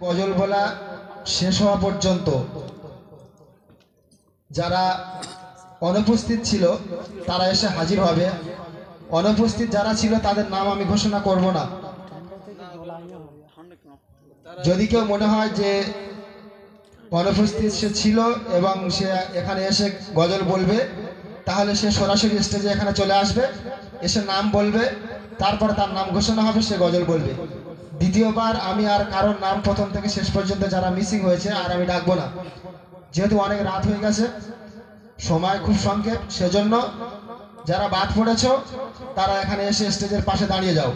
গজল বলা শেষ হওয়া পর্যন্ত যারা অনুপস্থিত ছিল তারা এসে হাজির হবে। অনুপস্থিত যারা ছিল তাদের নাম আমি ঘোষণা করব না। যদি কেউ মনে হয় যে অনুপস্থিত সে ছিল এবং সে এখানে এসে গজল বলবে, তাহলে সে সরাসরি স্টেজে এখানে চলে আসবে, এসে নাম বলবে, তারপরে তার নাম ঘোষণা হবে, সে গজল বলবে। দ্বিতীয়বার আমি আর কারোর নাম প্রথম থেকে শেষ পর্যন্ত যারা মিসিং হয়েছে আর আমি ডাকবো না, যেহেতু অনেক রাত হয়ে গেছে, সময় খুব সংক্ষেপ। সেজন্য যারা বাদ পড়েছ তারা এখানে এসে স্টেজের পাশে দাঁড়িয়ে যাও।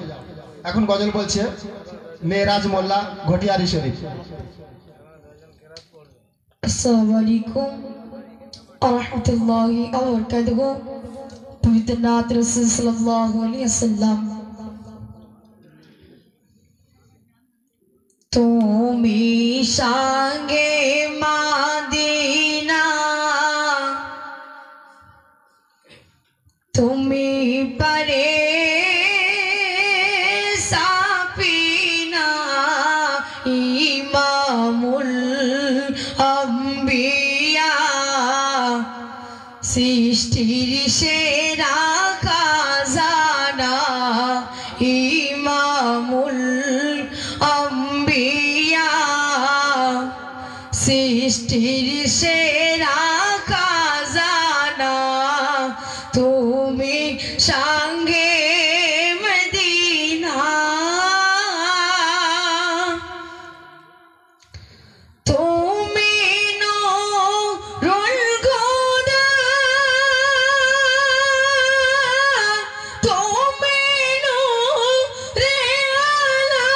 এখন গজল বলছে মেরাজ মোল্লা, ঘটিয়ারি শরীফ। আসসালামু আলাইকুম ওয়া রাহমাতুল্লাহি ওয়া বারাকাতুহু। পবিত্র নাত রাসূল সাল্লাল্লাহু আলাইহি ওয়াসাল্লাম। তুমি সঙ্গে মদিনা, তুমি পারে সাফিনা, ইমামুল আম্বিয়া, সৃষ্টির সেরা খাজানা, ইমামুল আম্বিয়া, সৃষ্টির সেরা খাজানা, তুমি সঙ্গে মদিনা, তুমি নূরুল খুদা, তুমি নূরে আলা,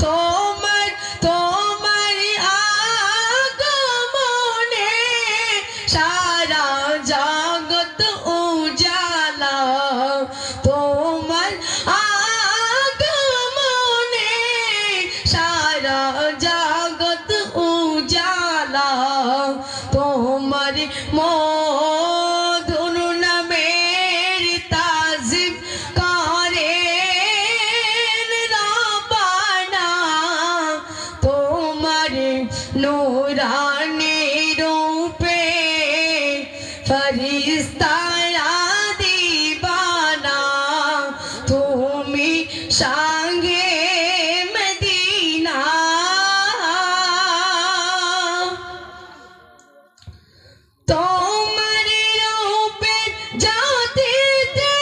তোমার আগমনে সারা জগৎ উজালা, তোমার আগমনে সারা জগৎ উজালা, তোমার মধুর নামের তাজিম করেন রব্বানা, তোমার নূরানি রূপে ফেরেশতারা দিবানা, তুমি সঙ্গে মদিনা, তোমার রূপের জ্যোতিতে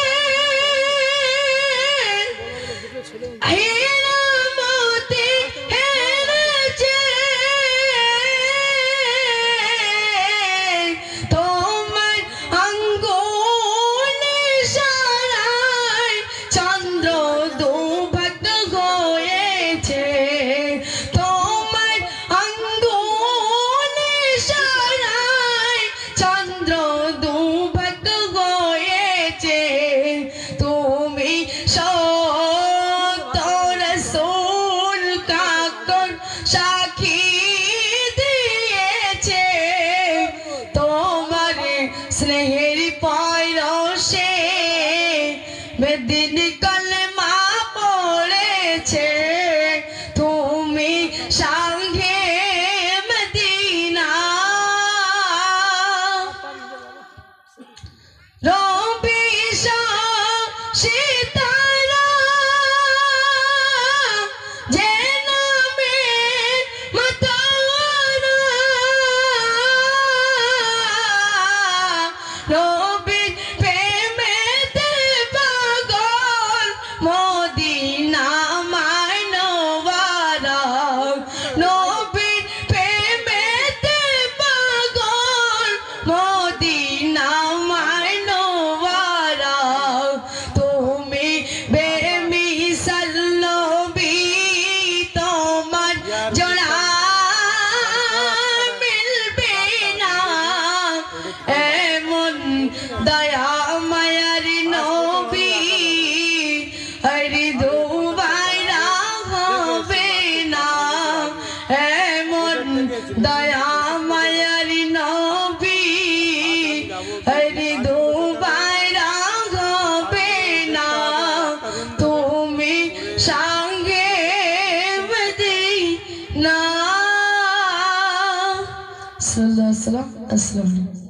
হেরামতে হেরেছে, তোমার আঙ্গুল ইশারায় চন্দ্র দুভাগ হয়েছে, তোমার আঙ্গুল ইশারায় চন্দ্র দুভাগ হয়েছে, তুমি সত্য রাসূল কাকর সাক্ষী দিয়েছে, তোমার স্নেহের পরশে বেদিন কলমা পড়েছে, তুমি সঙ্গে মদিনা, রবি সিতারা যে নামে মাতারা, রবির প্রেমেতে পাগল মদিনা মানওয়ারা, নবীর প্রেমেতে পাগল মদিনা মানওয়ারা, তুমি বেমিসাল নবী, তোমার জোড়া মিলবে না, এমন দয়া মায়ার নবী, হরি দো সাল্লাল্লাহু আলাইহি ওয়াসাল্লাম। আসসালামু আলাইকুম।